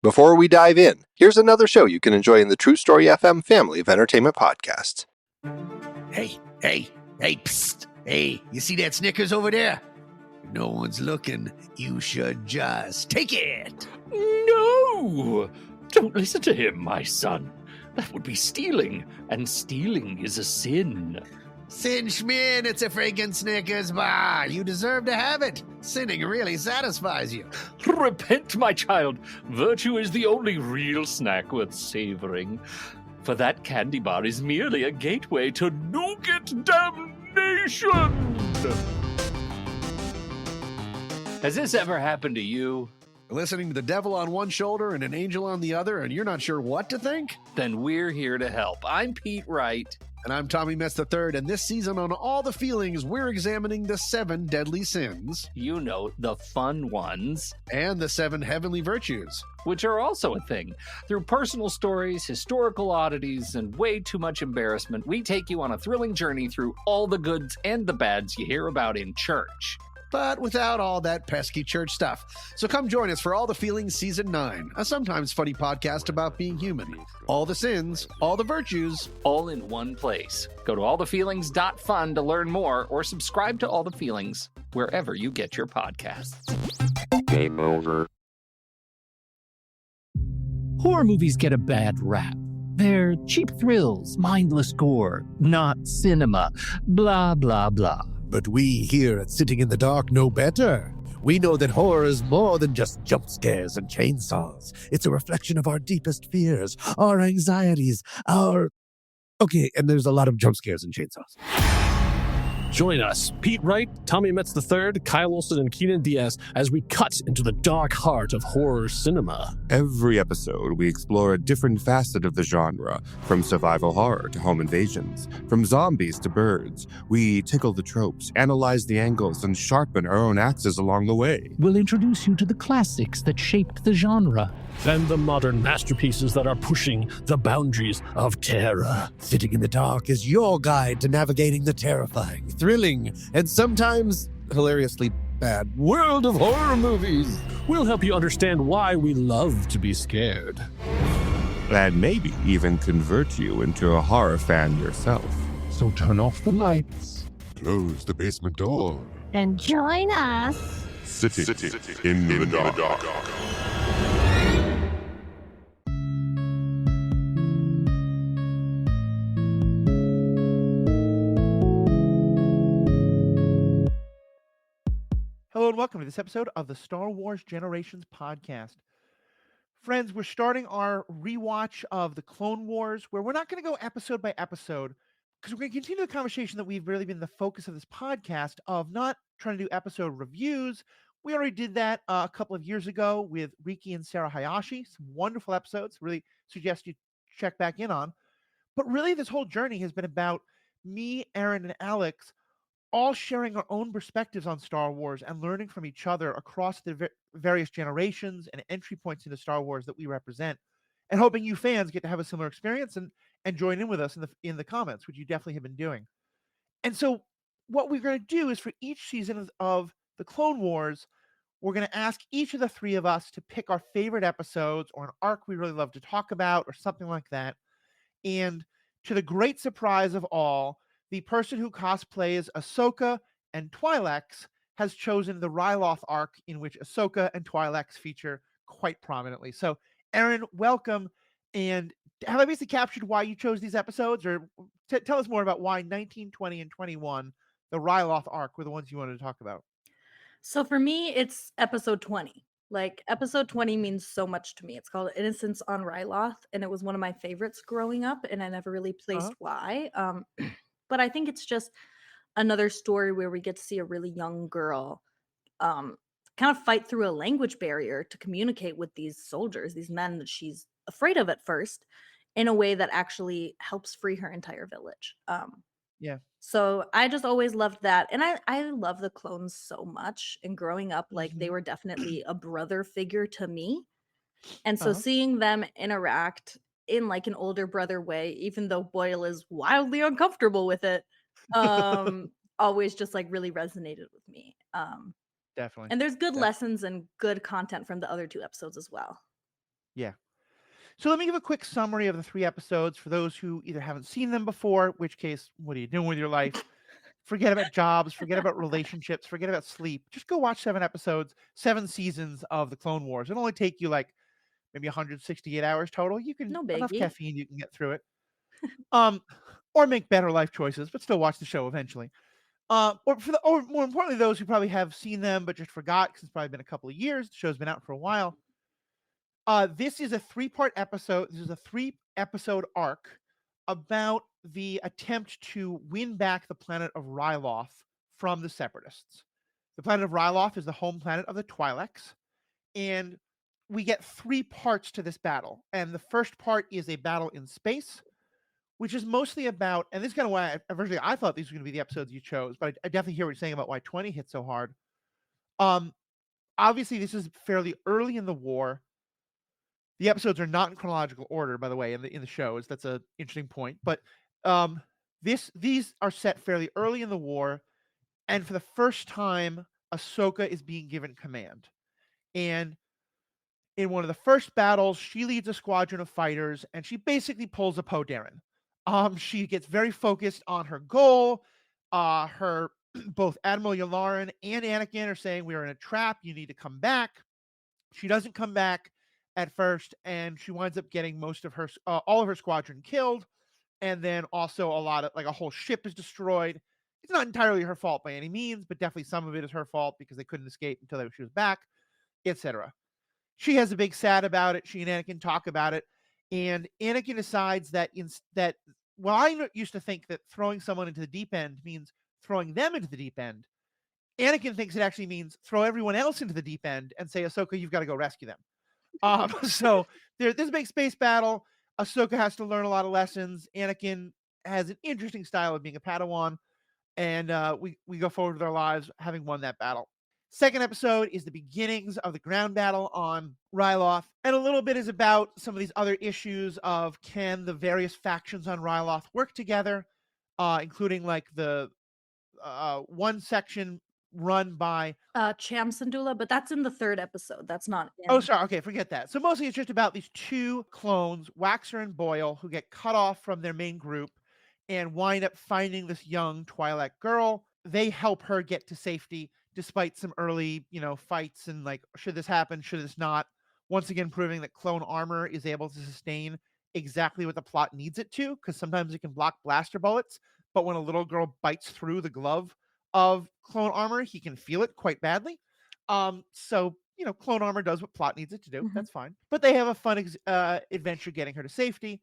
Before we dive in, here's another show you can enjoy in the True Story FM family of entertainment podcasts. Hey, psst. Hey, you see that Snickers over there? If no one's looking, you should just take it. No! Don't listen to him, my son. That would be stealing, and stealing is a sin. Sin Schmin, it's a friggin' Snickers bar. You deserve to have it. Sinning really satisfies you. Repent, my child. Virtue is the only real snack worth savoring. For that candy bar is merely a gateway to nougat damnation. Has this ever happened to you? Listening to the devil on one shoulder and an angel on the other, and you're not sure what to think? Then we're here to help. I'm Pete Wright. And I'm Tommy Metz III, and this season on All the Feelings, we're examining the 7 deadly sins. You know, the fun ones. And the 7 heavenly virtues. Which are also a thing. Through personal stories, historical oddities, and way too much embarrassment, we take you on a thrilling journey through all the goods and the bads you hear about in church. But without all that pesky church stuff. So come join us for All the Feelings Season 9, a sometimes funny podcast about being human. All the sins, all the virtues. All in one place. Go to allthefeelings.fun to learn more, or subscribe to All the Feelings wherever you get your podcasts. Game over. Horror movies get a bad rap. They're cheap thrills, mindless gore, not cinema, blah, blah, blah. But we here at Sitting in the Dark know better. We know that horror is more than just jump scares and chainsaws. It's a reflection of our deepest fears, our anxieties, Okay, and there's a lot of jump scares and chainsaws. Join us, Pete Wright, Tommy Metz III, Kyle Olson, and Keenan Diaz, as we cut into the dark heart of horror cinema. Every episode, we explore a different facet of the genre, from survival horror to home invasions, from zombies to birds. We tickle the tropes, analyze the angles, and sharpen our own axes along the way. We'll introduce you to the classics that shaped the genre. And the modern masterpieces that are pushing the boundaries of terror. Sitting in the Dark is your guide to navigating the terrifying, thrilling, and sometimes hilariously bad world of horror movies. We'll help you understand why we love to be scared. And maybe even convert you into a horror fan yourself. So turn off the lights, close the basement door, and join us. Sitting in the dark. Hello and welcome to this episode of the Star Wars Generations podcast. Friends, we're starting our rewatch of the Clone Wars, where we're not going to go episode by episode, because we're going to continue the conversation that we've really been the focus of this podcast of not trying to do episode reviews. We already did that a couple of years ago with Riki and Sarah Hayashi. Some wonderful episodes. Really suggest you check back in on. But really, this whole journey has been about me, Erin, and Alex all sharing our own perspectives on Star Wars and learning from each other across the various generations and entry points into Star Wars that we represent, and hoping you fans get to have a similar experience and join in with us in the comments, which you definitely have been doing. And so what we're going to do is for each season of the Clone Wars, we're going to ask each of the three of us to pick our favorite episodes or an arc we really love to talk about or something like that. And to the great surprise of all, the person who cosplays Ahsoka and Twi'lek has chosen the Ryloth arc, in which Ahsoka and Twi'lek feature quite prominently. So, Erin, welcome. And have I basically captured why you chose these episodes? Or tell us more about why 19, 20, and 21, the Ryloth arc, were the ones you wanted to talk about. So for me, it's episode 20. Like, episode 20 means so much to me. It's called Innocence on Ryloth, and it was one of my favorites growing up, and I never really placed why. But I think it's just another story where we get to see a really young girl kind of fight through a language barrier to communicate with these soldiers, these men that she's afraid of at first, in a way that actually helps free her entire village. Yeah. So I just always loved that. And I love the clones so much. And growing up, like, they were definitely a brother figure to me. And so seeing them interact in like an older brother way, even though Boyle is wildly uncomfortable with it, always just like really resonated with me. Definitely. And there's good lessons and good content from the other two episodes as well. Yeah. So let me give a quick summary of the 3 episodes for those who either haven't seen them before, in which case, what are you doing with your life? Forget about jobs, forget about relationships, forget about sleep. Just go watch 7 episodes, 7 seasons of the Clone Wars. It'll only take you like maybe 168 hours total. You can No enough biggie. caffeine, you can get through it. Or make better life choices, but still watch the show eventually. Or more importantly, those who probably have seen them but just forgot because it's probably been a couple of years. The show's been out for a while. This is a 3-part episode. This is a 3-episode arc about the attempt to win back the planet of Ryloth from the Separatists. The planet of Ryloth is the home planet of the Twi'leks, and we get 3 parts to this battle. And the first part is a battle in space, which is mostly about, and this is kind of why originally I thought these were going to be the episodes you chose, but I definitely hear what you're saying about why 20 hit so hard. Obviously, this is fairly early in the war. The episodes are not in chronological order, by the way, in the shows. That's an interesting point. But these are set fairly early in the war, and for the first time, Ahsoka is being given command. And in one of the first battles, she leads a squadron of fighters, and she basically pulls a Poe Dameron. She gets very focused on her goal. Her both Admiral Yularen and Anakin are saying, "We are in a trap. You need to come back." She doesn't come back at first, and she winds up getting most of her all of her squadron killed, and then also a lot of a whole ship is destroyed. It's not entirely her fault by any means, but definitely some of it is her fault because they couldn't escape until she was back, etc. She has a big sad about it. She and Anakin talk about it, and Anakin decides that I used to think that throwing someone into the deep end means throwing them into the deep end. Anakin thinks it actually means throw everyone else into the deep end and say, "Ahsoka, you've got to go rescue them." So there's a big space battle. Ahsoka has to learn a lot of lessons. Anakin has an interesting style of being a Padawan, and we go forward with our lives having won that battle. Second episode is the beginnings of the ground battle on Ryloth, and a little bit is about some of these other issues of can the various factions on Ryloth work together, including like the one section run by Cham Syndulla, but that's in the 3rd episode. That's not in. Oh, sorry. Okay, forget that. So mostly it's just about these 2 clones, Waxer and Boyle, who get cut off from their main group and wind up finding this young Twi'lek girl. They help her get to safety despite some early, fights and like, should this happen? Should this not? Once again, proving that clone armor is able to sustain exactly what the plot needs it to, because sometimes it can block blaster bullets, but when a little girl bites through the glove of clone armor, he can feel it quite badly. So clone armor does what plot needs it to do. That's fine. But they have a fun adventure getting her to safety.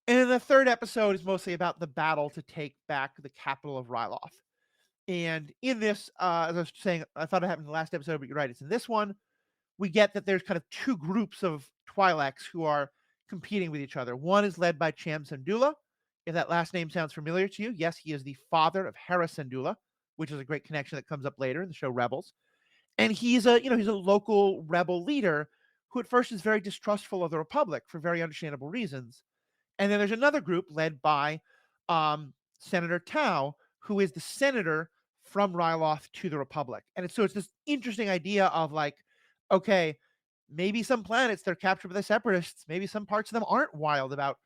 And then the 3rd episode is mostly about the battle to take back the capital of Ryloth. And in this, as I was saying, I thought it happened in the last episode, but you're right, it's in this one. We get that there's kind of 2 groups of Twi'leks who are competing with each other. One is led by Cham Syndulla. If that last name sounds familiar to you, yes, he is the father of Hera Syndulla, which is a great connection that comes up later in the show Rebels. And he's a local rebel leader who at first is very distrustful of the Republic for very understandable reasons. And then there's another group led by Senator Tau, who is the senator from Ryloth to the Republic. And it's this interesting idea of like, okay, maybe some planets they're captured by the Separatists, maybe some parts of them aren't wild about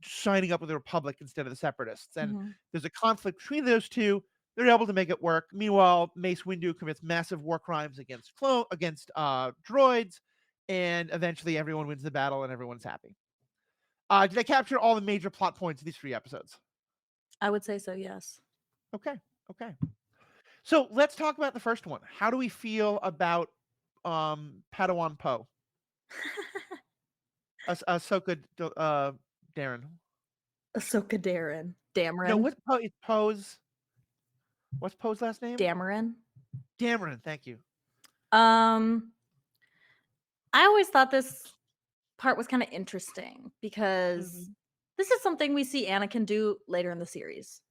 signing up with the Republic instead of the Separatists. And there's a conflict between those 2. They're able to make it work. Meanwhile, Mace Windu commits massive war crimes against droids, and eventually everyone wins the battle and everyone's happy. Did I capture all the major plot points of these 3 episodes? I would say so, yes. Okay. So let's talk about the first one. How do we feel about Padawan Poe? Ahsoka Dameron. Ahsoka Dameron. No, what's Poe's? What's Poe's last name? Dameron. Thank you. I always thought this part was kind of interesting because this is something we see Anakin do later in the series.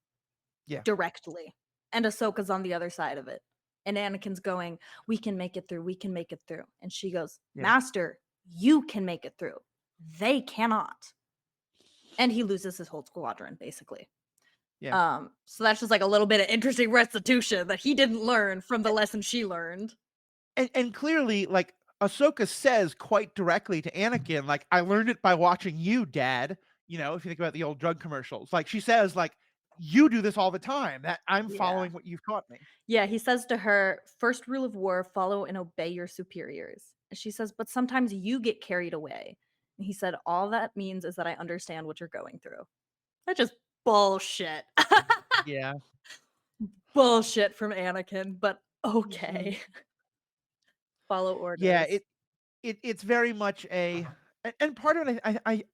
Yeah. Directly. And Ahsoka's on the other side of it. And Anakin's going, "We can make it through. We can make it through." And she goes, "Master, you can make it through. They cannot." And he loses his whole squadron, basically. Yeah. So that's just like a little bit of interesting restitution that he didn't learn from the lesson she learned. And clearly, like, Ahsoka says quite directly to Anakin, like, I learned it by watching you, Dad. You know, if you think about the old drug commercials, like she says, like, you do this all the time. That I'm Yeah. following what you've taught me. Yeah, he says to her, first rule of war, follow and obey your superiors. And she says, but sometimes you get carried away. And he said, all that means is that I understand what you're going through. That's just bullshit. Yeah. Bullshit from Anakin, but okay. Follow orders. Yeah, it's very much and part of it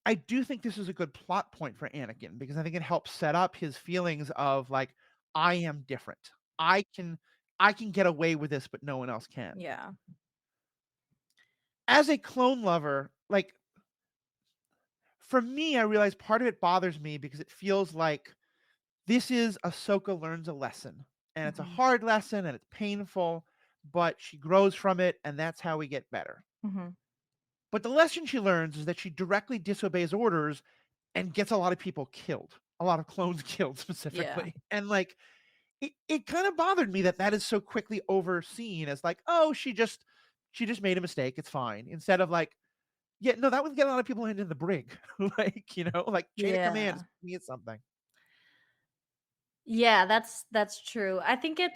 I do think this is a good plot point for Anakin because I think it helps set up his feelings of like, I am different. I can get away with this, but no one else can. Yeah. As a clone lover, like for me, I realize part of it bothers me because it feels like this is Ahsoka learns a lesson. And it's a hard lesson and it's painful, but she grows from it, and that's how we get better. Mhm. But the lesson she learns is that she directly disobeys orders and gets a lot of people killed, a lot of clones killed specifically. And like, it kind of bothered me that that is so quickly overseen as like, oh, she just made a mistake. It's fine. Instead of like, yeah, no, that would get a lot of people into the brig. Like, like chain of command means something. Yeah, that's true. I think it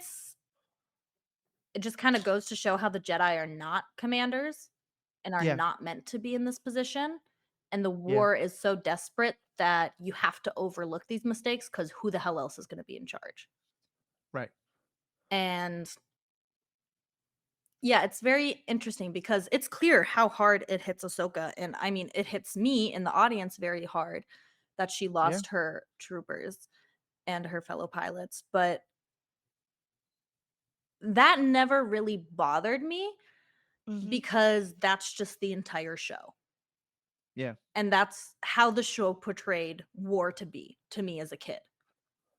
just kind of goes to show how the Jedi are not commanders and are Yeah. not meant to be in this position. And the Yeah. war is so desperate that you have to overlook these mistakes because who the hell else is going to be in charge? Right. And yeah, it's very interesting because it's clear how hard it hits Ahsoka. And I mean, it hits me in the audience very hard that she lost her troopers and her fellow pilots. But that never really bothered me because that's just the entire show. Yeah. And that's how the show portrayed war to be to me as a kid.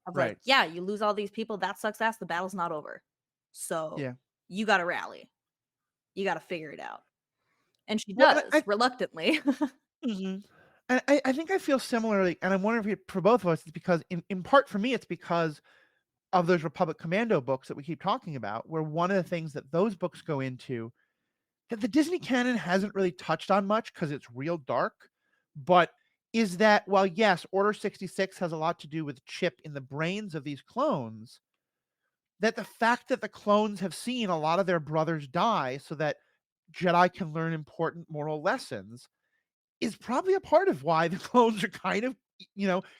Of like, Right. yeah, you lose all these people, that sucks ass, the battle's not over. So Yeah. you got to rally. You got to figure it out. And she Well, does, reluctantly. And I think I feel similarly, and I'm wondering if for both of us, it's because in part for me, it's because of those Republic Commando books that we keep talking about, where one of the things that those books go into that the Disney canon hasn't really touched on much because it's real dark, but is that while yes, Order 66 has a lot to do with chip in the brains of these clones, that the fact that the clones have seen a lot of their brothers die so that Jedi can learn important moral lessons is probably a part of why the clones are kind of,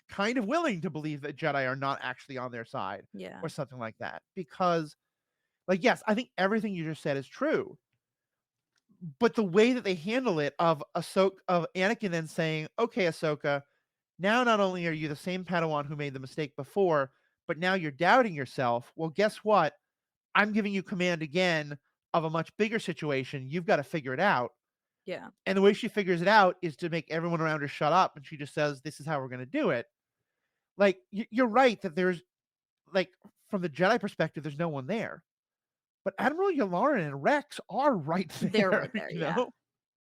kind of willing to believe that Jedi are not actually on their side Yeah. or something like that. Because, like, yes, I think everything you just said is true. But the way that they handle it of Anakin then saying, okay, Ahsoka, now not only are you the same Padawan who made the mistake before, but now you're doubting yourself. Well, guess what? I'm giving you command again of a much bigger situation. You've got to figure it out. Yeah. And the way she figures it out is to make everyone around her shut up. And she just says, this is how we're going to do it. Like, you're right that there's, like, from the Jedi perspective, there's no one there. But Admiral Yularen and Rex are right there. They're right there, you yeah. know?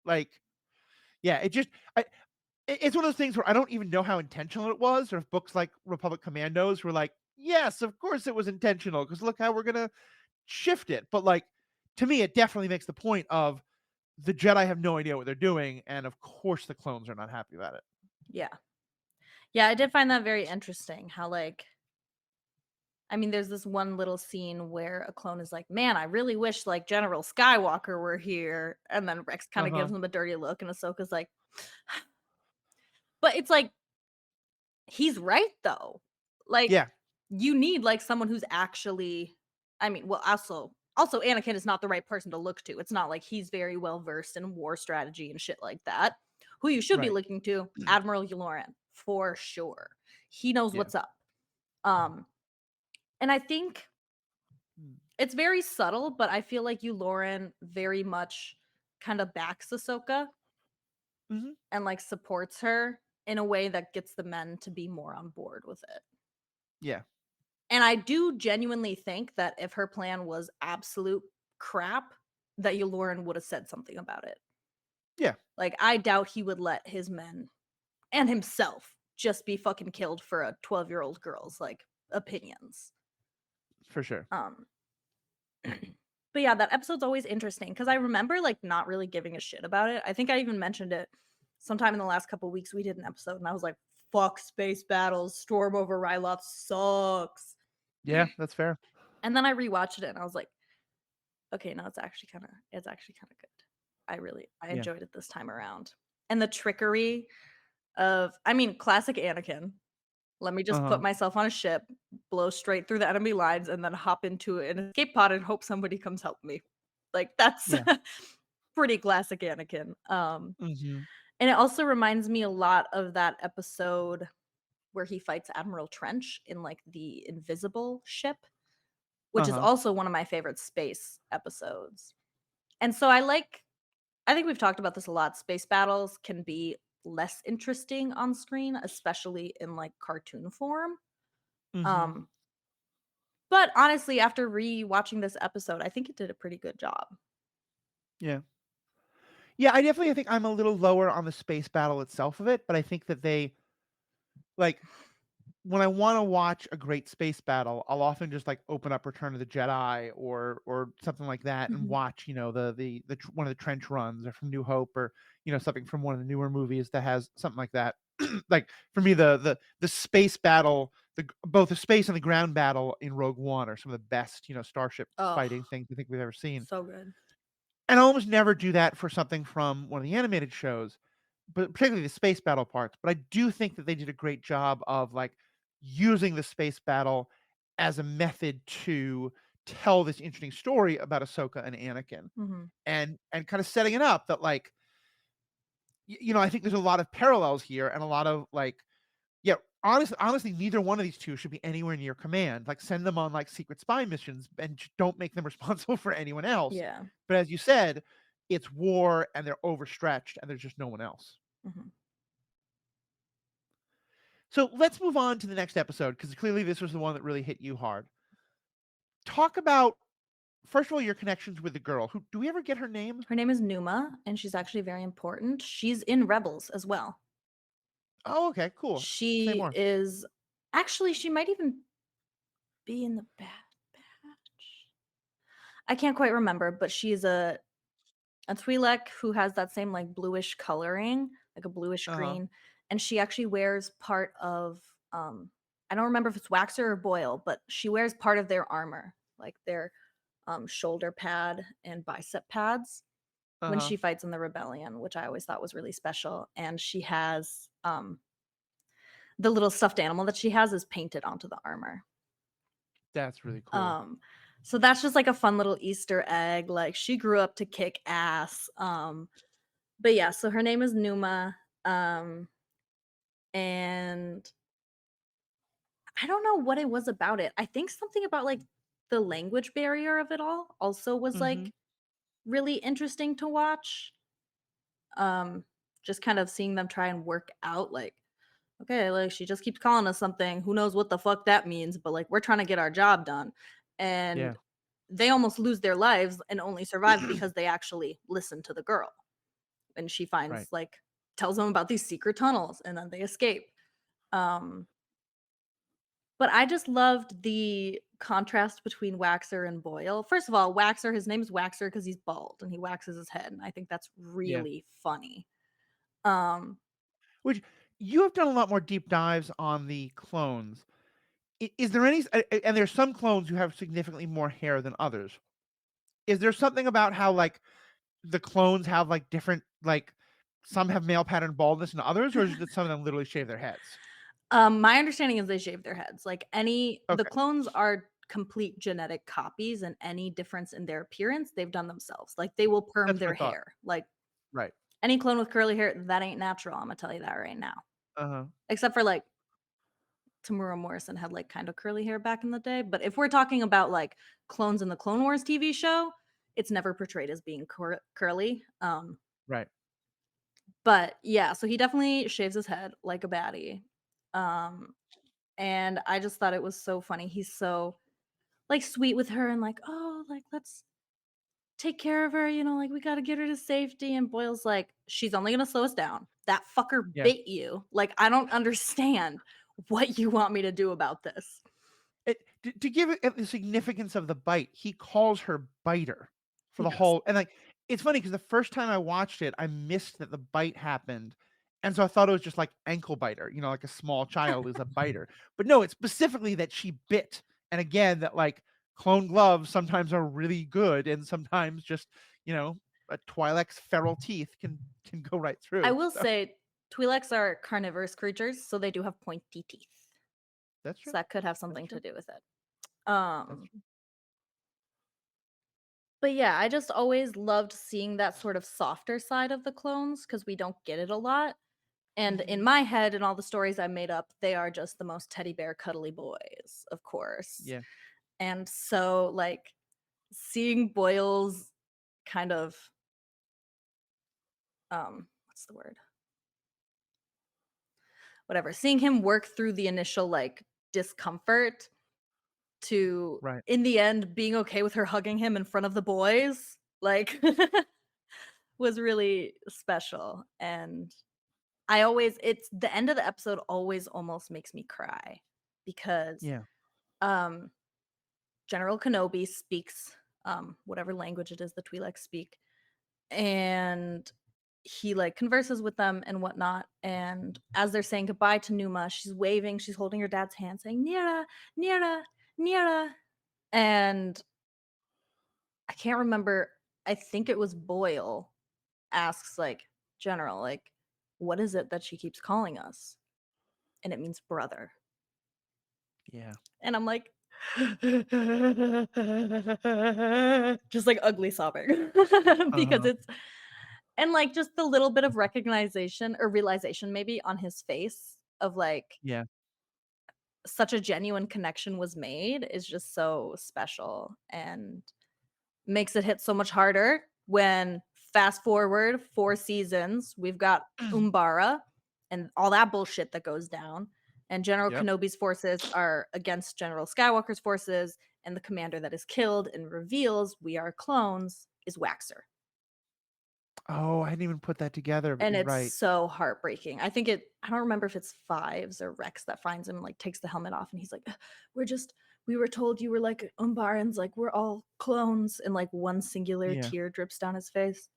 Like, yeah, it's one of those things where I don't even know how intentional it was, or if books like Republic Commandos were like, yes, of course it was intentional, because look how we're going to shift it. But, like, to me, it definitely makes the point of, the Jedi have no idea what they're doing, and of course the clones are not happy about it. Yeah. Yeah, I did find that very interesting how, like, I mean, there's this one little scene where a clone is like, man, I really wish, like, General Skywalker were here. And then Rex kind of gives him a dirty look, and Ahsoka's like, but it's like, he's right, though. Like, you need, like, someone who's actually, I mean, well, also Anakin is not the right person to look to. It's not like he's very well versed in war strategy and shit like that. Who you should be looking to, Admiral Yularen, for sure. He knows what's up. And I think it's very subtle, but I feel like Yularen very much kind of backs Ahsoka and, like, supports her in a way that gets the men to be more on board with it. Yeah. And I do genuinely think that if her plan was absolute crap, that Yularen would have said something about it. Yeah. Like, I doubt he would let his men and himself just be fucking killed for a 12-year-old girl's, like, opinions. For sure. But But yeah, that episode's always interesting because I remember like not really giving a shit about it. I think I even mentioned it sometime in the last couple weeks. We did an episode and I was like, fuck space battles. Storm over Ryloth sucks. Yeah, that's fair. And then I rewatched it and I was like, okay, no, it's actually kind of good. I enjoyed it this time around. And the trickery of, I mean, classic Anakin. Let me just put myself on a ship, blow straight through the enemy lines, and then hop into an escape pod and hope somebody comes help me. Like that's pretty classic Anakin. And it also reminds me a lot of that episode where he fights Admiral Trench in like the invisible ship, which is also one of my favorite space episodes. And so I think we've talked about this a lot. Space battles can be less interesting on screen, especially in like cartoon form. But honestly, after re-watching this episode, I think it did a pretty good job. Yeah, I think I'm a little lower on the space battle itself of it, but I think that they like when I want to watch a great space battle, I'll often just like open up Return of the Jedi or something like that and watch, you know, the one of the trench runs or from New Hope or, you know, something from one of the newer movies that has something like that. Like for me, the space battle, both the space and the ground battle in Rogue One are some of the best, you know, starship fighting things I think we've ever seen. So good. And I almost never do that for something from one of the animated shows, but particularly the space battle parts. But I do think that they did a great job of like using the space battle as a method to tell this interesting story about Ahsoka and Anakin, and kind of setting it up that like, you know, I think there's a lot of parallels here and a lot of like, yeah, honestly, neither one of these two should be anywhere near command. Like send them on like secret spy missions and don't make them responsible for anyone else. Yeah. But as you said, it's war and they're overstretched and there's just no one else. So let's move on to the next episode because clearly this was the one that really hit you hard. Talk about, first of all, your connections with the girl. Who do we ever get her name? Her name is Numa, and she's actually very important. She's in Rebels as well. Oh, okay, cool. She is actually, she might even be in the Bad Batch. I can't quite remember, but she's a Twi'lek who has that same like bluish coloring, like a bluish green, and she actually wears part of I don't remember if it's Waxer or Boyle, but she wears part of their armor, like their shoulder pad and bicep pads when she fights in the rebellion, which I always thought was really special. And she has the little stuffed animal that she has is painted onto the armor. That's really cool. So that's just like a fun little Easter egg. Like she grew up to kick ass. But yeah, so her name is Numa. And I don't know what it was about it. I think something about like the language barrier of it all also was like really interesting to watch. Just kind of seeing them try and work out like, okay, like she just keeps calling us something. Who knows what the fuck that means? But like we're trying to get our job done. And they almost lose their lives and only survive because they actually listen to the girl. And she finds like tells them about these secret tunnels and then they escape. But I just loved the contrast between Waxer and Boyle. First of all, Waxer, his name is Waxer because he's bald and he waxes his head. And I think that's really funny. Which you have done a lot more deep dives on the clones. Is there any, and there's some clones who have significantly more hair than others. Is there something about how like the clones have like different, like some have male pattern baldness and others, or is it that some of them literally shave their heads? My understanding is they shave their heads. Like the clones are complete genetic copies, and any difference in their appearance, they've done themselves. Like they will perm their hair. Like any clone with curly hair, that ain't natural. I'm gonna tell you that right now. Except for like Tamura Morrison had like kind of curly hair back in the day. But if we're talking about like clones in the Clone Wars TV show, it's never portrayed as being curly. But yeah, so he definitely shaves his head like a baddie. And I just thought it was so funny. He's so like sweet with her and like, oh, like let's take care of her, you know, like we got to get her to safety. And Boyle's like, she's only gonna slow us down. That fucker bit you. Like I don't understand what you want me to do about this. to give it the significance of the bite, he calls her biter for the Yes. whole. And like, it's funny because the first time I watched it, I missed that the bite happened, and so I thought it was just like ankle biter, like a small child is a biter. But no, it's specifically that she bit, and again that like clone gloves sometimes are really good, and sometimes just a Twi'lek's feral teeth can go right through. I will So say Twi'leks are carnivorous creatures, so they do have pointy teeth. that's So true. that could have something to do with it. That's Um, true. but yeah, I just always loved seeing that sort of softer side of the clones because we don't get it a lot. And in my head and all the stories I made up, they are just the most teddy bear cuddly boys, of course. Yeah. And so like seeing Boyle's kind of what's the word? Whatever. Seeing him work through the initial like discomfort to Right. in the end being okay with her hugging him in front of the boys, like was really special. And it's the end of the episode always almost makes me cry because Yeah. General Kenobi speaks whatever language it is the Twi'lek speak, and he like converses with them and whatnot. And as they're saying goodbye to Numa, she's waving, she's holding her dad's hand, saying Nira, Nira, Nira. And I can't remember. I think it was Boyle asks like General, like, what is it that she keeps calling us? And it means brother. Yeah. And I'm like, just like ugly sobbing because it's, and like just the little bit of recognition or realization maybe on his face of like Yeah. such a genuine connection was made is just so special and makes it hit so much harder when fast forward 4 seasons, we've got Umbara and all that bullshit that goes down. And General Kenobi's forces are against General Skywalker's forces, and the commander that is killed and reveals we are clones is Waxer. Oh, I hadn't even put that together, but And you're it's right. so heartbreaking. I don't remember if it's Fives or Rex that finds him and like takes the helmet off, and he's like, we were told you were like Umbarans, like we're all clones, and like one singular tear drips down his face.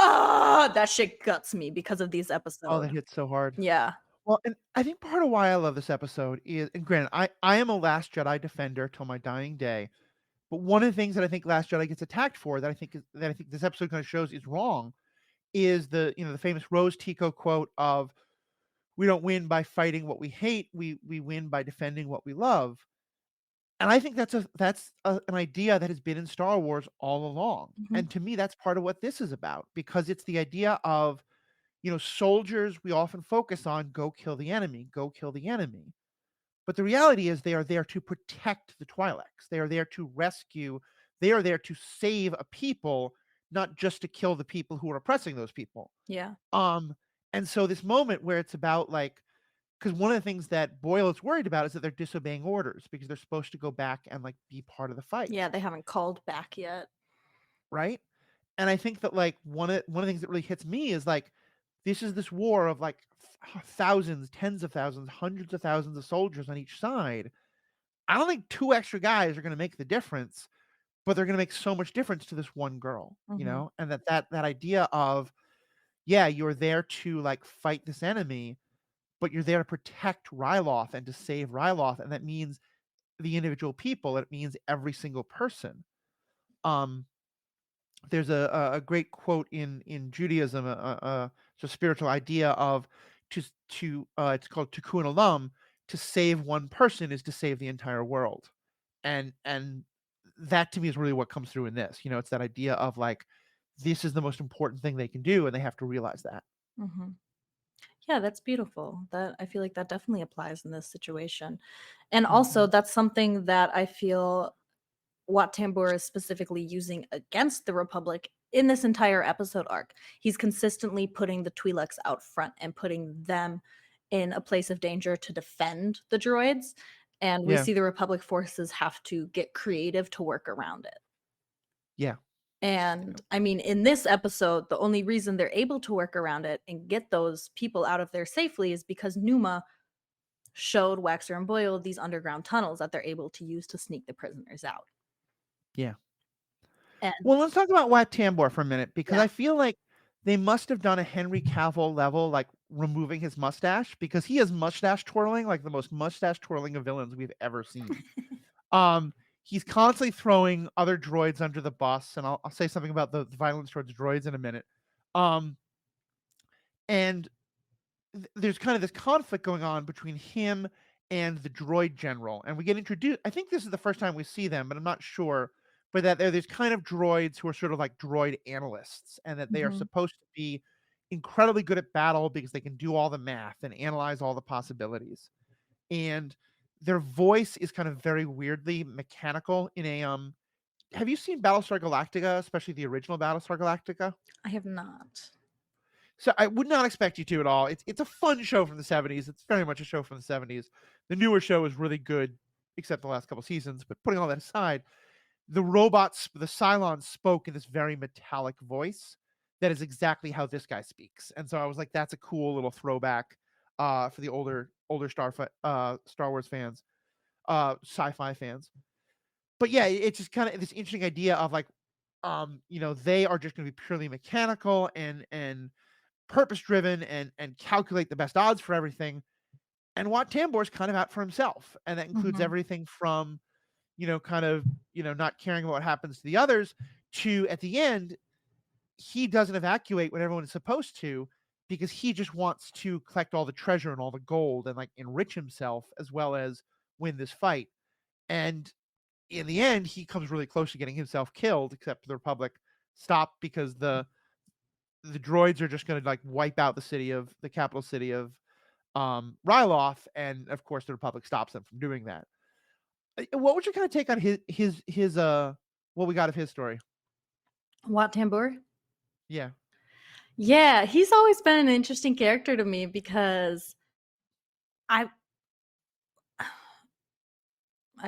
That shit guts me because of these episodes. Oh, that hits so hard. Yeah. Well, and I think part of why I love this episode is, and granted, I am a Last Jedi defender till my dying day, but one of the things that I think Last Jedi gets attacked for that I think this episode kind of shows is wrong is the famous Rose Tico quote of, "We don't win by fighting what we hate, we win by defending what we love." And I think that's an idea that has been in Star Wars all along. And to me, that's part of what this is about, because it's the idea of, soldiers we often focus on, go kill the enemy, go kill the enemy. But the reality is they are there to protect the Twi'leks. They are there to rescue, they are there to save a people, not just to kill the people who are oppressing those people. Yeah. And so this moment where it's about like, because one of the things that Boyle is worried about is that they're disobeying orders because they're supposed to go back and like be part of the fight. Yeah, they haven't called back yet. Right. And I think that like one of the things that really hits me is like, this is this war of like thousands, tens of thousands, hundreds of thousands of soldiers on each side. I don't think 2 extra guys are going to make the difference, but they're going to make so much difference to this one girl, and that idea of, yeah, you're there to like fight this enemy, but you're there to protect Ryloth and to save Ryloth. And that means the individual people. It means every single person. There's a great quote in Judaism, it's a spiritual idea of it's called Tikkun Olam. To save one person is to save the entire world, and that to me is really what comes through in this. It's that idea of like, this is the most important thing they can do, and they have to realize that. Yeah, that's beautiful. That I feel like that definitely applies in this situation. And also that's something that I feel Wat Tambor is specifically using against the Republic in this entire episode arc. He's consistently putting the Twi'leks out front and putting them in a place of danger to defend the droids. And we see the Republic forces have to get creative to work around it. Yeah. And I mean, in this episode, the only reason they're able to work around it and get those people out of there safely is because Numa showed Waxer and Boyle these underground tunnels that they're able to use to sneak the prisoners out. Yeah. And Well, let's talk about Wat Tambor for a minute, because Yeah. I feel like they must have done a Henry Cavill level, like removing his mustache, because he has mustache twirling, like the most mustache twirling of villains we've ever seen. He's constantly throwing other droids under the bus, and I'll say something about the violence towards droids in a minute. And there's kind of this conflict going on between him and the droid general, and we get introduced. I think this is the first time we see them, but I'm not sure. But that there's kind of droids who are sort of like droid analysts, and that they are Mhm. supposed to be incredibly good at battle because they can do all the math and analyze all the possibilities. And their voice is kind of very weirdly mechanical in a have you seen Battlestar Galactica, especially the original Battlestar Galactica? I have not. So I would not expect you to at all. It's a fun show from the 70s. It's very much a show from the 70s. The newer show is really good, except the last couple seasons. But putting all that aside, the robots, the Cylons spoke in this very metallic voice that is exactly how this guy speaks. And so I was like, that's a cool little throwback for the older Star Wars fans, sci-fi fans. But yeah, it's just kind of this interesting idea of like, they are just going to be purely mechanical and purpose driven and calculate the best odds for everything. And Wat Tambor's kind of out for himself, and that includes Mhm. everything from not caring about what happens to the others to, at the end, he doesn't evacuate when everyone is supposed to, because he just wants to collect all the treasure and all the gold and like enrich himself as well as win this fight. And in the end, he comes really close to getting himself killed, except the Republic stopped because the droids are just going to like wipe out the capital city of Ryloth, and of course the Republic stops them from doing that. What would you kind of take on his what we got of his story? Wat Tambor? Yeah. Yeah, he's always been an interesting character to me because I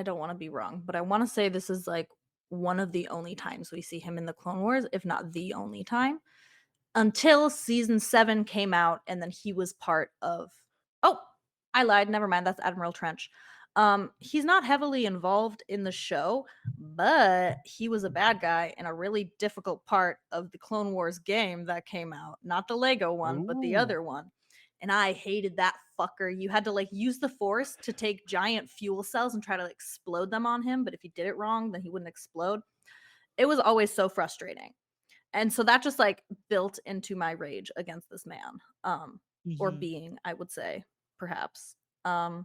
don't want to be wrong, but I want to say this is like one of the only times we see him in the Clone Wars, if not the only time, until season 7 came out, and then he was part of. Oh, I lied. Never mind. That's Admiral Trench. He's not heavily involved in the show, but he was a bad guy in a really difficult part of the Clone Wars game that came out. Not the Lego one, but the Ooh. other one. And I hated that fucker. You had to like use the Force to take giant fuel cells and try to like, explode them on him, but if you did it wrong, then he wouldn't explode. It was always so frustrating. And so that just like built into my rage against this man. Or being, I would say, perhaps. Yeah,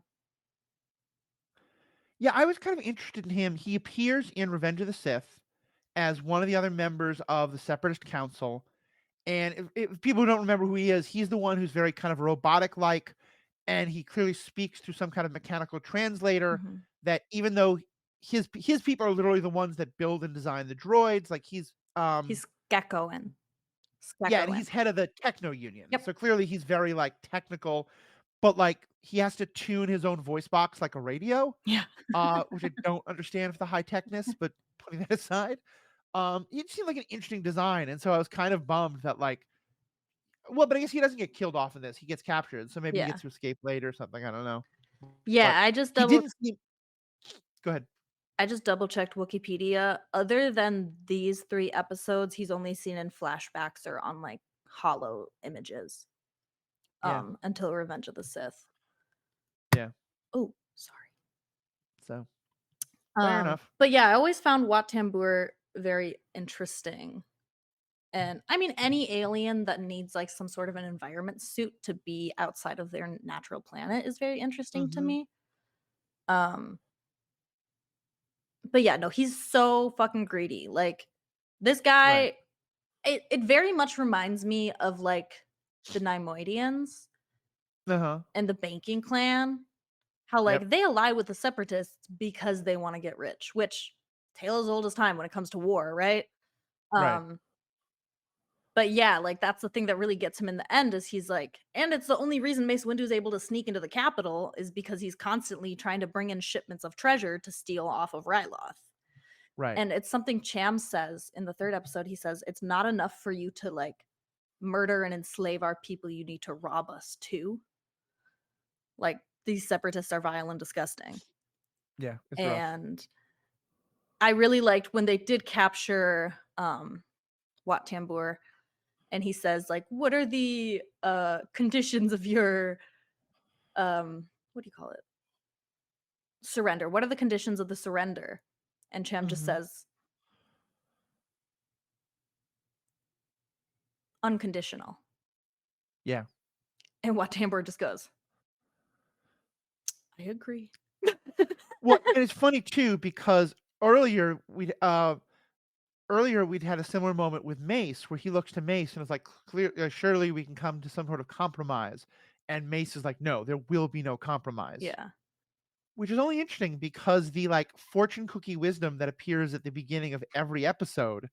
I was kind of interested in him. He appears in Revenge of the Sith as one of the other members of the Separatist Council. And if people don't remember who he is, he's the one who's very kind of robotic-like, and he clearly speaks through some kind of mechanical translator. Mhm. That even though his people are literally the ones that build and design the droids, like he's Geckoing. yeah, and he's head of the Techno Union. Yep. So clearly he's very like technical, but like he has to tune his own voice box like a radio. Yeah. Which I don't understand for the high techness, but putting that aside, it seemed like an interesting design, and so I was kind of bummed that like, well, but I guess he doesn't get killed off in this; he gets captured, so maybe he Yeah. gets to escape later or something. I don't know. Yeah, But I just he double didn't seem. Go ahead. I just double checked Wikipedia. Other than these 3 episodes, he's only seen in flashbacks or on like hollow images. Yeah. Until Revenge of the Sith. Yeah. Oh, sorry. So fair enough. But yeah, I always found Wat Tambor very interesting. And I mean, any alien that needs like some sort of an environment suit to be outside of their natural planet is very interesting to Mhm. me. But yeah, no, he's so fucking greedy. Like this guy, it very much reminds me of like the Neimoidians Uh-huh. and the banking clan. How like Yep. they ally with the Separatists because they want to get rich, which tale as old as time when it comes to war, right? Right. But yeah, like that's the thing that really gets him in the end is he's like, and it's the only reason Mace Windu is able to sneak into the capital is because he's constantly trying to bring in shipments of treasure to steal off of Ryloth. Right. And it's something Cham says in the 3rd episode. He says, it's not enough for you to like murder and enslave our people. You need to rob us too. Like these separatists are vile and disgusting. Yeah, it's rough. And I really liked when they did capture Wat Tambor, and he says, like, what are the conditions of your what do you call it? Surrender. What are the conditions of the surrender? And Cham just says unconditional. Yeah. And Wat Tambor just goes, I agree. Well, and it's funny too because earlier we'd had a similar moment with Mace where he looks to Mace and is like, surely we can come to some sort of compromise. And Mace is like, no, there will be no compromise. Yeah. Which is only interesting because the like fortune cookie wisdom that appears at the beginning of every episode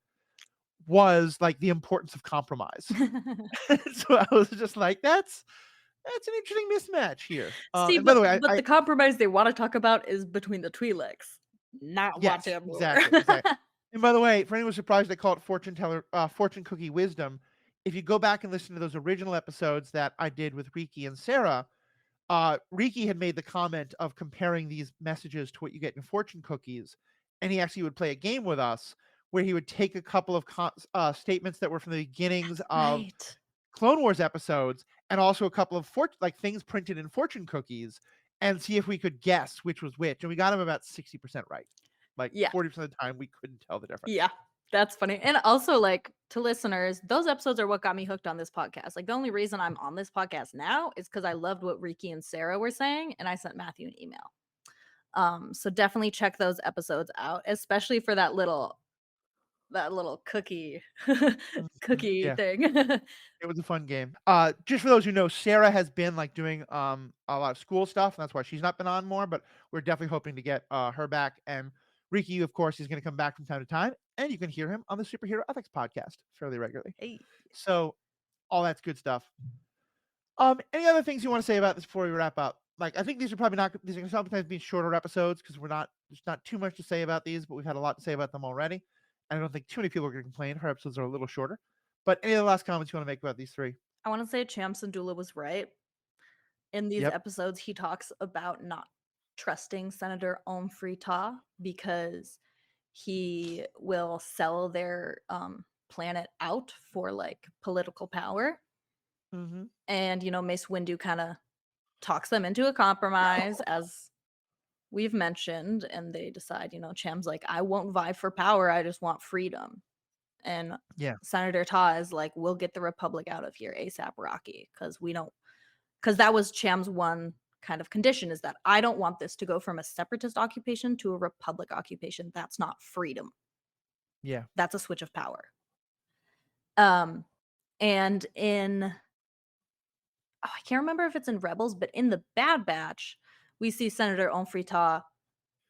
was like the importance of compromise. So I was just like, that's an interesting mismatch here. See, and by the way, but the compromise they want to talk about is between the Twi'leks, not Wat Tambor. Exactly. And by the way, for anyone surprised they call it fortune cookie wisdom, if you go back and listen to those original episodes that I did with Riki and Sarah, Riki had made the comment of comparing these messages to what you get in fortune cookies, and he actually would play a game with us where he would take a couple of statements that were from the beginnings of Clone Wars episodes and also a couple of things printed in fortune cookies and see if we could guess which was which. And we got him about 60% right. Like 40% of the time we couldn't tell the difference. Yeah, that's funny. And also, like, to listeners, those episodes are what got me hooked on this podcast. Like, the only reason I'm on this podcast now is because I loved what Riki and Sarah were saying, and I sent Matthew an email. So definitely check those episodes out, especially for that little cookie thing. It was a fun game. Just for those who know, Sarah has been like doing a lot of school stuff, and that's why she's not been on more, but we're definitely hoping to get her back. And Riki, of course, is going to come back from time to time, and you can hear him on the Superhero Ethics podcast fairly regularly. Hey. So all that's good stuff. Any other things you want to say about this before we wrap up? Like, I think these are going to sometimes be shorter episodes because there's not too much to say about these, but we've had a lot to say about them already. I don't think too many people are going to complain. Her episodes are a little shorter. But any other last comments you want to make about these three? I want to say Cham Syndulla was right. In these episodes, he talks about not trusting Senator Frita because he will sell their planet out for like political power. And, Mace Windu kind of talks them into a compromise, as we've mentioned, and they decide, Cham's like, I won't vie for power, I just want freedom. And Senator Ta is like, we'll get the Republic out of here ASAP, Rocky, because that was Cham's one kind of condition, is that I don't want this to go from a separatist occupation to a Republic occupation. That's not freedom. Yeah. That's a switch of power. And in, I can't remember if it's in Rebels, but in the Bad Batch, we see Senator Frita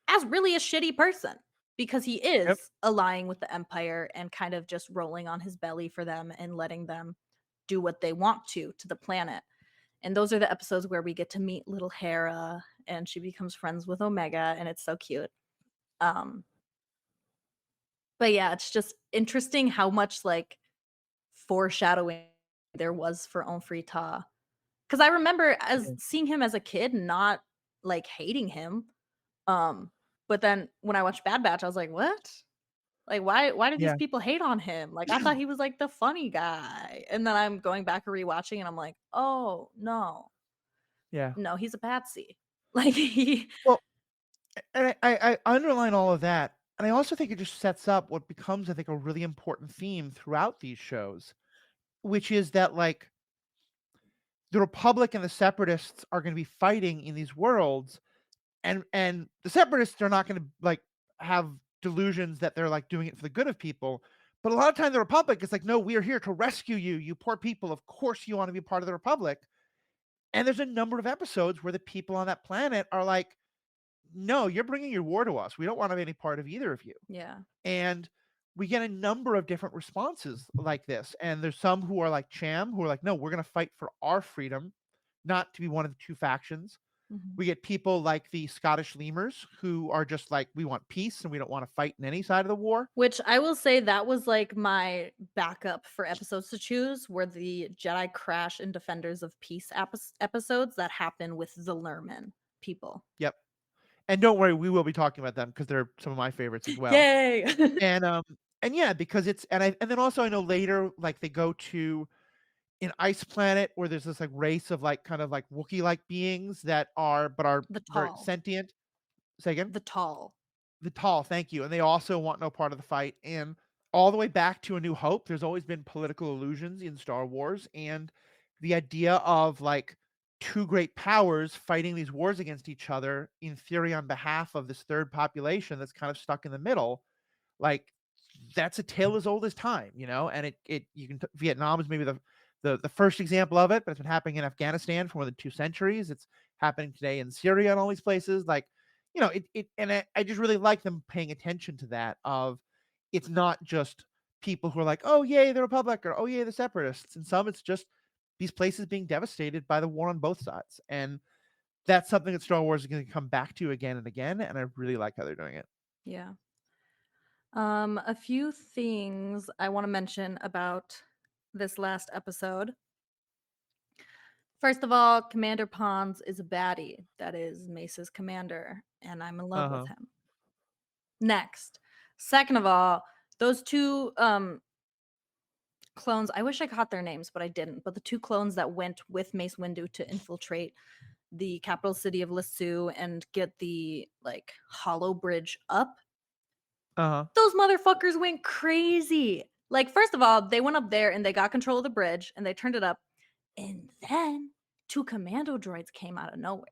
as really a shitty person because he is allying with the Empire and kind of just rolling on his belly for them and letting them do what they want to the planet. And those are the episodes where we get to meet little Hera and she becomes friends with Omega, and it's so cute. But yeah, it's just interesting how much like foreshadowing there was for Frita. Because I remember seeing him as a kid, not like hating him. But then when I watched Bad Batch, I was like, what? Like, why do these people hate on him? Like, I thought he was like the funny guy. And then I'm going back and rewatching, and I'm like, oh no. Yeah. No, he's a patsy. Like and I underline all of that. And I also think it just sets up what becomes, I think, a really important theme throughout these shows, which is that like the Republic and the Separatists are going to be fighting in these worlds, and the Separatists are not going to like have delusions that they're like doing it for the good of people. But a lot of times the Republic is like, no, we are here to rescue you, you poor people. Of course you want to be part of the Republic. And there's a number of episodes where the people on that planet are like, no, you're bringing your war to us. We don't want to be any part of either of you. Yeah. And we get a number of different responses like this. And there's some who are like Cham, who are like, no, we're going to fight for our freedom, not to be one of the two factions. We get people like the Scottish lemurs who are just like, we want peace and we don't want to fight in any side of the war. Which I will say that was like my backup for episodes to choose, were the Jedi Crash and Defenders of Peace episodes that happen with the Lerman people. Yep. And don't worry, we will be talking about them because they're some of my favorites as well. Yay! And yeah, because it's and then also I know later like they go to an ice planet where there's this like race of like kind of like Wookiee like beings that are The very tall. sentient. Say again? The tall. The tall, thank you. And they also want no part of the fight. And all the way back to A New Hope, there's always been political illusions in Star Wars, and the idea of like two great powers fighting these wars against each other in theory on behalf of this third population that's kind of stuck in the middle, like that's a tale as old as time, you know. And Vietnam is maybe the first example of it, but it's been happening in Afghanistan for more than 2 centuries. It's happening today in Syria and all these places. Like, you know, I just really like them paying attention to that, of it's not just people who are like, oh yay the Republic, or oh yay the Separatists. And some it's just these places being devastated by the war on both sides. And that's something that Star Wars is going to come back to again and again, and I really like how they're doing it. Yeah. A few things I want to mention about this last episode. First of all, Commander Pons is a baddie. That is Mace's commander, and I'm in love with him. Next. Second of all, those two clones, I wish I caught their names, but I didn't. But the two clones that went with Mace Windu to infiltrate the capital city of Lissu and get the like hollow bridge up. Those motherfuckers went crazy. Like, first of all, they went up there and they got control of the bridge and they turned it up. And then 2 commando droids came out of nowhere.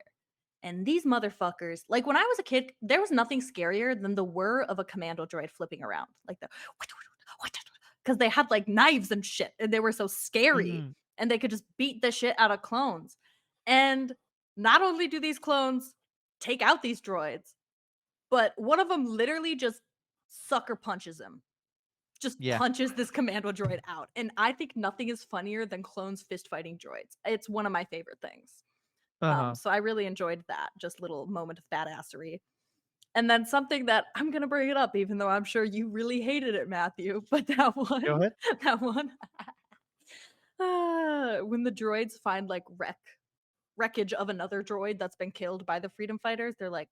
And these motherfuckers, like when I was a kid, there was nothing scarier than the whir of a commando droid flipping around. Like because they had like knives and shit and they were so scary. And they could just beat the shit out of clones. And not only do these clones take out these droids, but one of them literally just sucker punches him. Just punches this commando droid out. And I think nothing is funnier than clones fist fighting droids. It's one of my favorite things. So I really enjoyed that. Just little moment of badassery. And then something that I'm going to bring it up, even though I'm sure you really hated it, Matthew. But that one. Go ahead. That one. When the droids find like wreckage of another droid that's been killed by the freedom fighters, they're like,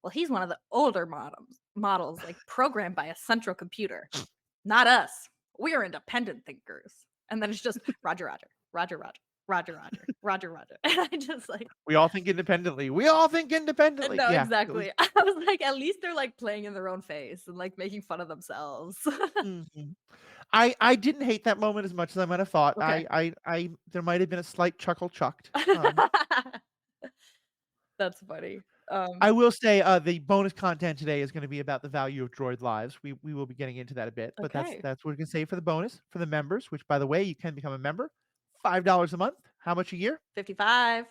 well, he's one of the older models like programmed by a central computer. Not us. We are independent thinkers. And then it's just Roger, Roger, Roger, Roger, Roger, Roger, Roger, Roger. And I just like, we all think independently. We all think independently. No, yeah, exactly. I was like, at least they're like playing in their own face and like making fun of themselves. I didn't hate that moment as much as I might have thought. Okay. I there might have been a slight chuckle chucked. That's funny. I will say the bonus content today is going to be about the value of droid lives. We will be getting into that a bit, but that's what we're going to say for the bonus for the members. Which, by the way, you can become a member, $5 a month. How much a year? $55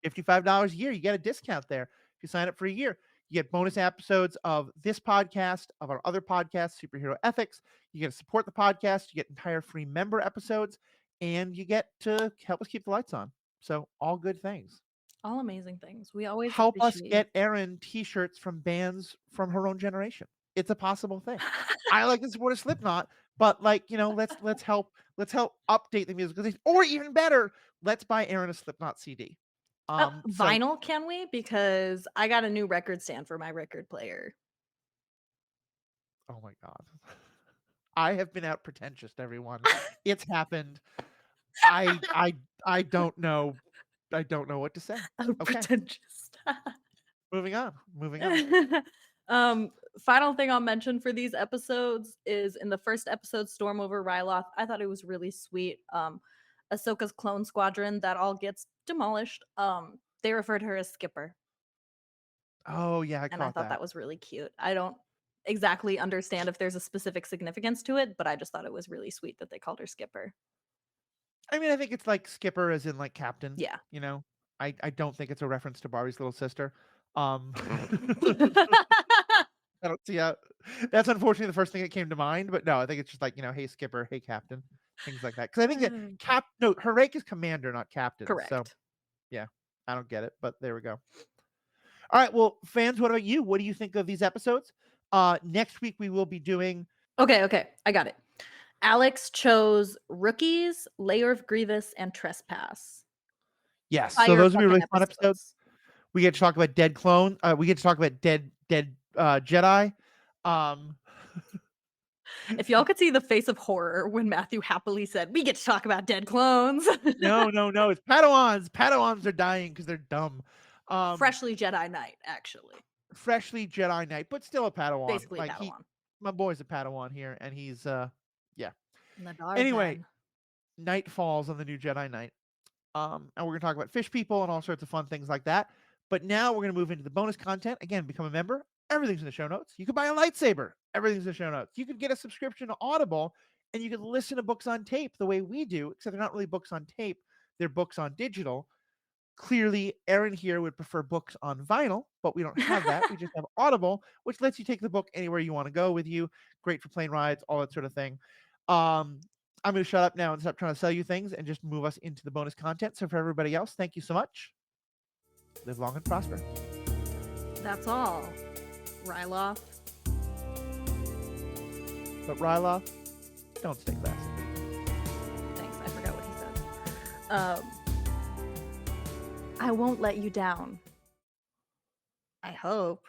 a year. You get a discount there if you sign up for a year. You get bonus episodes of this podcast, of our other podcasts, Superhero Ethics. You get to support the podcast. You get entire free member episodes, and you get to help us keep the lights on. So all good things. All amazing things. We always help us get Erin t-shirts from bands from her own generation. It's a possible thing. I like to support a Slipknot, but like, you know, let's help update the music, or even better, let's buy Erin a Slipknot CD. Vinyl, can we? Because I got a new record stand for my record player. Oh my god. I have been out pretentious, everyone. It's happened. I don't know. I don't know what to say. Pretentious. Moving on. Final thing I'll mention for these episodes is in the first episode, Storm Over Ryloth. I thought it was really sweet. Ahsoka's clone squadron that all gets demolished. They refer to her as Skipper. Oh yeah, I thought that was really cute. I don't exactly understand if there's a specific significance to it, but I just thought it was really sweet that they called her Skipper. I mean, I think it's like Skipper as in like captain. Yeah. You know, I don't think it's a reference to Barbie's little sister. I don't see how. That's unfortunately the first thing that came to mind, but no, I think it's just like, you know, hey Skipper, hey Captain, things like that. Because I think that her rank is commander, not captain. Correct. So, yeah. I don't get it, but there we go. All right, well, fans, what about you? What do you think of these episodes? Next week we will be doing. Okay, I got it. Alex chose Rookies, Layer of Grievous, and Trespass. Yes, Fire so those will be fucking really fun episodes. We get to talk about dead clone. We get to talk about dead Jedi. If y'all could see the face of horror when Matthew happily said, "We get to talk about dead clones." No, it's Padawans. Padawans are dying because they're dumb. Freshly Jedi Knight, actually. Freshly Jedi Knight, but still a Padawan. Basically a Padawan. My boy's a Padawan here, and he's yeah. Nadar Anyway, then. night falls on the new Jedi Knight. And we're gonna talk about fish people and all sorts of fun things like that. But now we're gonna move into the bonus content. Again, become a member. Everything's in the show notes. You could buy a lightsaber. Everything's in the show notes. You could get a subscription to Audible, and you could listen to books on tape the way we do, except they're not really books on tape. They're books on digital. Clearly, Erin here would prefer books on vinyl, but we don't have that. We just have Audible, which lets you take the book anywhere you want to go with you. Great for plane rides, all that sort of thing. I'm going to shut up now and stop trying to sell you things and just move us into the bonus content. So for everybody else, thank you so much. Live long and prosper. That's all. Ryloth. But Ryloth, don't stay classy. Thanks, I forgot what he said. I won't let you down. I hope.